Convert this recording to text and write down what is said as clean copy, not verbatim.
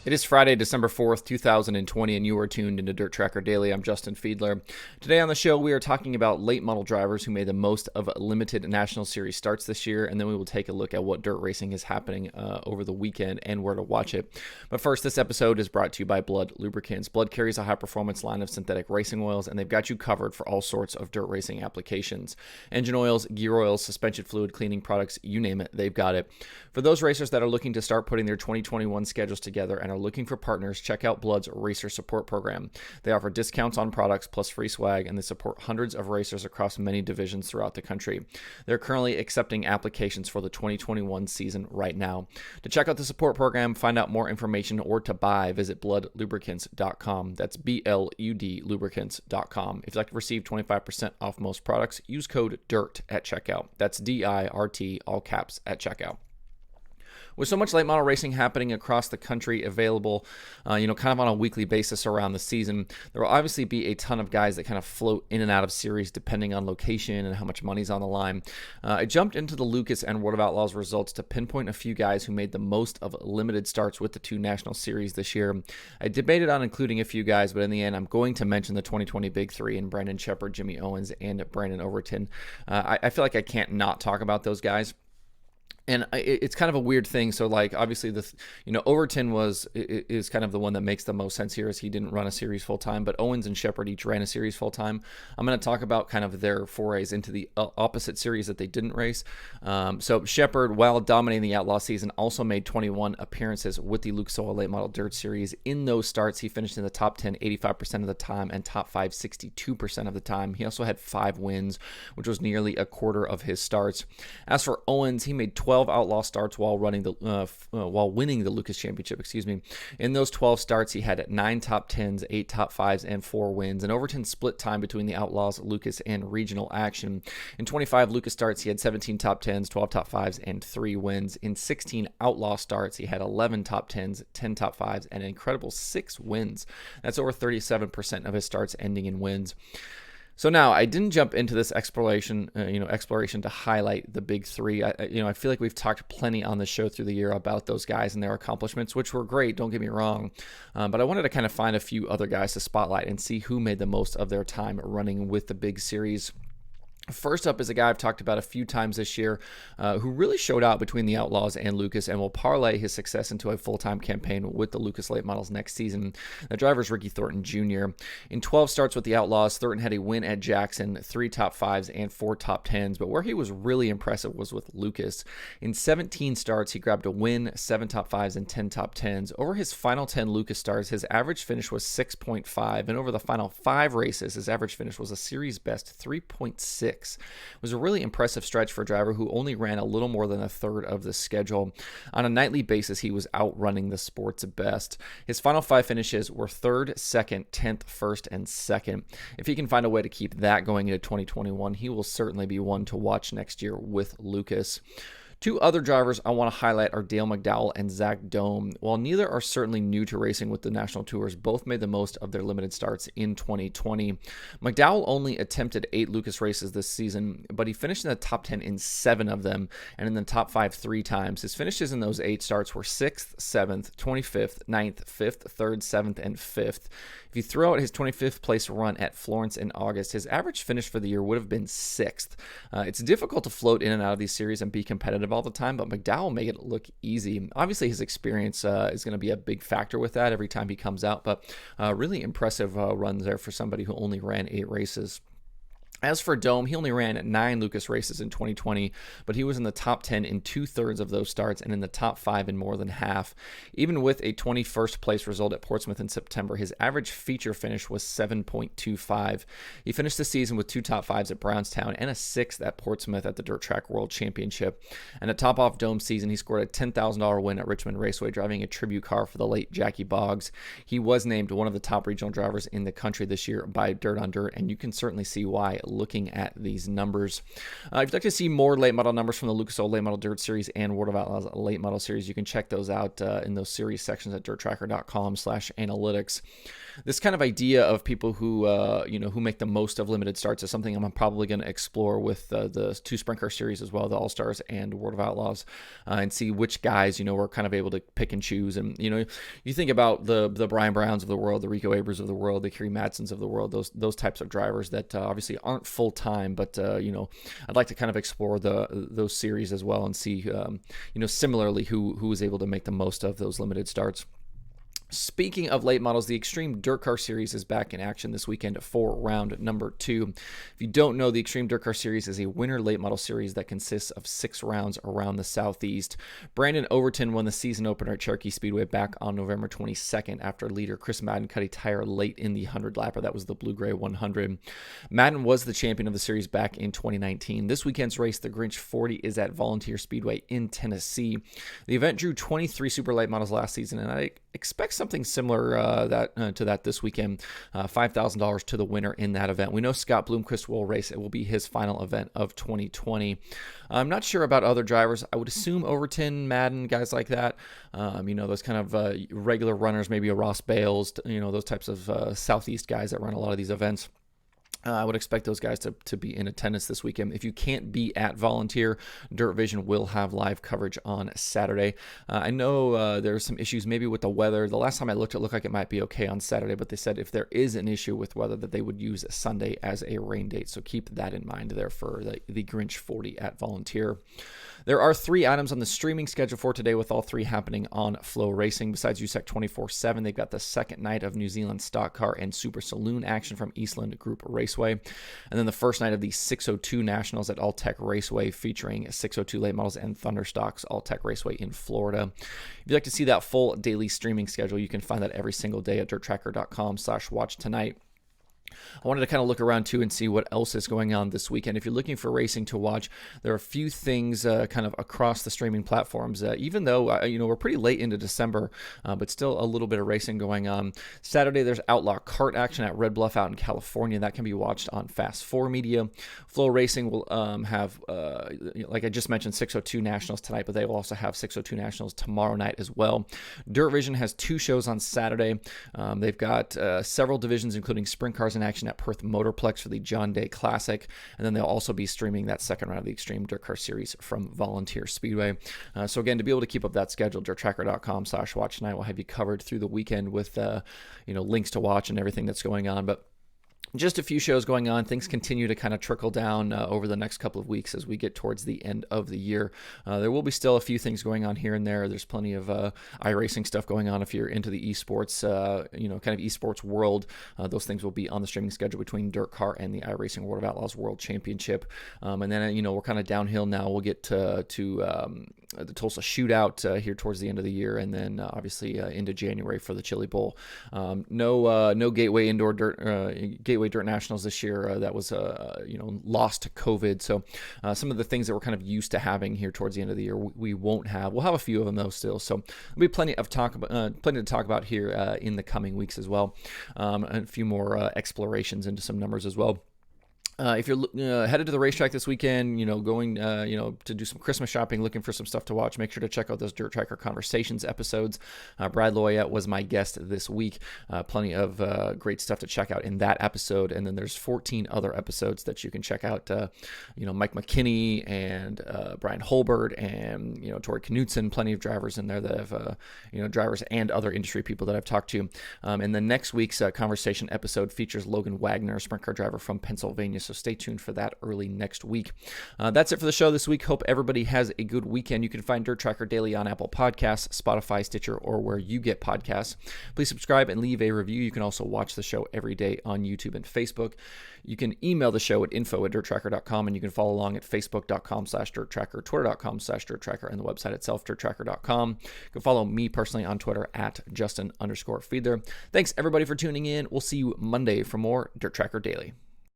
It is Friday, December 4th, 2020, and you are tuned into DIRTRACKR Daily. I'm Justin Fiedler. Today on the show, we are talking about late model drivers who made the most of limited National Series starts this year, and then we will take a look at what dirt racing is happening over the weekend and where to watch it. But first, this episode is brought to you by Blood Lubricants. Blood carries a high-performance line of synthetic racing oils, and they've got you covered for all sorts of dirt racing applications. Engine oils, gear oils, suspension fluid, cleaning products, you name it, they've got it. For those racers that are looking to start putting their 2021 schedules together and are looking for partners, check out Blood's Racer Support Program. They offer discounts on products plus free swag, and they support hundreds of racers across many divisions throughout the country. They're currently accepting applications for the 2021 season right now. To check out the support program, find out more information, or to buy, visit bloodlubricants.com. That's BLUD lubricants.com. If you'd like to receive 25% off most products, use code DIRT at checkout. That's DIRT, all caps, at checkout. With so much late model racing happening across the country available, kind of on a weekly basis around the season, there will obviously be a ton of guys that kind of float in and out of series depending on location and how much money's on the line. I jumped into the Lucas and World of Outlaws results to pinpoint a few guys who made the most of limited starts with the two national series this year. I debated on including a few guys, but in the end, I'm going to mention the 2020 Big Three and Brandon Shepard, Jimmy Owens, and Brandon Overton. I feel like I can't not talk about those guys. And it's kind of a weird thing. So, like, obviously, Overton is kind of the one that makes the most sense here, as he didn't run a series full time. But Owens and Shepard each ran a series full time. I'm going to talk about kind of their forays into the opposite series that they didn't race. So Shepard, while dominating the Outlaw season, also made 21 appearances with the Lucas Oil Late Model Dirt Series. In those starts, he finished in the top 10 85% of the time and top 5 62% of the time. He also had 5 wins, which was nearly a quarter of his starts. As for Owens, he made 12 Outlaw starts while winning the Lucas Championship. In those 12 starts, he had 9 top 10s, 8 top 5s, and 4 wins. And Overton split time between the Outlaws, Lucas, and regional action. In 25 Lucas starts, he had 17 top 10s, 12 top 5s, and 3 wins. In 16 Outlaw starts, he had 11 top 10s, 10 top 5s, and an incredible 6 wins. That's over 37% of his starts ending in wins. So now, I didn't jump into this exploration to highlight the Big Three. I feel like we've talked plenty on the show through the year about those guys and their accomplishments, which were great, don't get me wrong. But I wanted to kind of find a few other guys to spotlight and see who made the most of their time running with the big series. First up is a guy I've talked about a few times this year who really showed out between the Outlaws and Lucas and will parlay his success into a full-time campaign with the Lucas Late Models next season. The driver is Ricky Thornton Jr. In 12 starts with the Outlaws, Thornton had a win at Jackson, 3 top 5s, and 4 top 10s, but where he was really impressive was with Lucas. In 17 starts, he grabbed a win, 7 top 5s, and 10 top 10s. Over his final 10 Lucas starts, his average finish was 6.5, and over the final 5 races, his average finish was a series best 3.6. It was a really impressive stretch for a driver who only ran a little more than a third of the schedule. On a nightly basis, he was outrunning the sport's best. His final 5 finishes were 3rd, 2nd, 10th, 1st, and 2nd. If he can find a way to keep that going into 2021, he will certainly be one to watch next year with Lucas. 2 other drivers I want to highlight are Dale McDowell and Zach Dome. While neither are certainly new to racing with the national tours, both made the most of their limited starts in 2020. McDowell only attempted 8 Lucas races this season, but he finished in the top 10 in 7 of them and in the top 5 3 times. His finishes in those 8 starts were 6th, 7th, 25th, 9th, 5th, 3rd, 7th, and 5th. If you throw out his 25th place run at Florence in August, his average finish for the year would have been 6th. It's difficult to float in and out of these series and be competitive all the time, but McDowell made it look easy. Obviously, his experience is going to be a big factor with that every time he comes out, but really impressive runs there for somebody who only ran 8 races. As for Dome, he only ran 9 Lucas races in 2020, but he was in the top 10 in 2/3 of those starts and in the top 5 in more than half. Even with a 21st place result at Portsmouth in September, his average feature finish was 7.25. He finished the season with 2 top 5s at Brownstown and a 6th at Portsmouth at the Dirt Track World Championship. And to top off Dome's season, he scored a $10,000 win at Richmond Raceway, driving a tribute car for the late Jackie Boggs. He was named one of the top regional drivers in the country this year by Dirt on Dirt, and you can certainly see why. looking at these numbers. If you'd like to see more late model numbers from the Lucas Oil Late Model Dirt Series and World of Outlaws Late Model Series, you can check those out in those series sections at DIRTRACKR.com/analytics. This kind of idea of people who who make the most of limited starts is something I'm probably going to explore with the two Sprint Car Series as well, the All Stars and World of Outlaws, and see which guys we're kind of able to pick and choose. And you think about the Brian Browns of the world, the Rico Abers of the world, the Kerry Madsens of the world, those types of drivers that obviously aren't full time, but I'd like to kind of explore those series as well and see similarly who is able to make the most of those limited starts. Speaking of late models, the Xtreme DIRTCar Series is back in action this weekend for round number 2. If you don't know, the Xtreme DIRTcar Series is a winter late model series that consists of 6 rounds around the Southeast. Brandon Overton won the season opener at Cherokee Speedway back on November 22nd after leader Chris Madden cut a tire late in the 100-lapper. That was the Blue-Gray 100. Madden was the champion of the series back in 2019. This weekend's race, the Grinch 40, is at Volunteer Speedway in Tennessee. The event drew 23 super late models last season, and I expect something similar to that this weekend. $5,000 to the winner in that event. We know Scott Bloomquist will race. It will be his final event of 2020. I'm not sure about other drivers. I would assume Overton, Madden, guys like that. Those kind of regular runners, maybe a Ross Bales, those types of Southeast guys that run a lot of these events. I would expect those guys to be in attendance this weekend. If you can't be at Volunteer, Dirt Vision will have live coverage on Saturday. I know there's some issues maybe with the weather. The last time I looked, it looked like it might be okay on Saturday, but they said if there is an issue with weather that they would use Sunday as a rain date. So keep that in mind there for the Grinch 40 at Volunteer. There are 3 items on the streaming schedule for today, with all 3 happening on Flow Racing. Besides USAC 24/7, they've got the second night of New Zealand Stock Car and Super Saloon action from Eastland Group Raceway. And then the first night of the 602 Nationals at All Tech Raceway, featuring 602 late models and Thunderstocks All Tech Raceway in Florida. If you'd like to see that full daily streaming schedule, you can find that every single day at DIRTRACKR.com/watch tonight. I wanted to kind of look around too and see what else is going on this weekend. If you're looking for racing to watch, there are a few things kind of across the streaming platforms. Even though we're pretty late into December, but still a little bit of racing going on. Saturday there's Outlaw kart action at Red Bluff out in California. That can be watched on Fast 4 Media. Flow Racing will have, like I just mentioned, 602 Nationals tonight, but they will also have 602 Nationals tomorrow night as well. Dirt Vision has 2 shows on Saturday. They've got several divisions, including sprint cars in action at Perth Motorplex for the John Day Classic, and then they'll also be streaming that second round of the Xtreme DIRTcar Series from Volunteer Speedway. So again, to be able to keep up that schedule, DIRTRACKR.com/watch tonight will have you covered through the weekend with links to watch and everything that's going on. But just a few shows going on. Things continue to kind of trickle down over the next couple of weeks as we get towards the end of the year. There will be still a few things going on here and there. There's plenty of iRacing stuff going on if you're into the esports, kind of esports world. Those things will be on the streaming schedule between DIRTCar and the iRacing World of Outlaws World Championship. And then, we're kind of downhill now. We'll get to the Tulsa Shootout here towards the end of the year, and then obviously into January for the Chili Bowl. No Gateway Indoor Gateway Dirt Nationals this year. That was lost to COVID. So some of the things that we're kind of used to having here towards the end of the year, we won't have. We'll have a few of them though still. So there'll be plenty to talk about here in the coming weeks as well, and a few more explorations into some numbers as well. If you're headed to the racetrack this weekend, going to do some Christmas shopping, looking for some stuff to watch, make sure to check out those Dirt Tracker Conversations episodes. Brad Loya was my guest this week. Plenty of great stuff to check out in that episode. And then there's 14 other episodes that you can check out. Mike McKinney and Brian Holbert and, Tori Knutson, plenty of drivers in there that have, drivers and other industry people that I've talked to. And the next week's conversation episode features Logan Wagner, a sprint car driver from Pennsylvania. So stay tuned for that early next week. That's it for the show this week. Hope everybody has a good weekend. You can find DIRTRACKR Daily on Apple Podcasts, Spotify, Stitcher, or where you get podcasts. Please subscribe and leave a review. You can also watch the show every day on YouTube and Facebook. You can email the show at info@dirttracker.com, and you can follow along at facebook.com/dirttracker, twitter.com/dirttracker, and the website itself, dirttracker.com. You can follow me personally on Twitter at Justin_Fiedler. Thanks everybody for tuning in. We'll see you Monday for more DIRTRACKR Daily.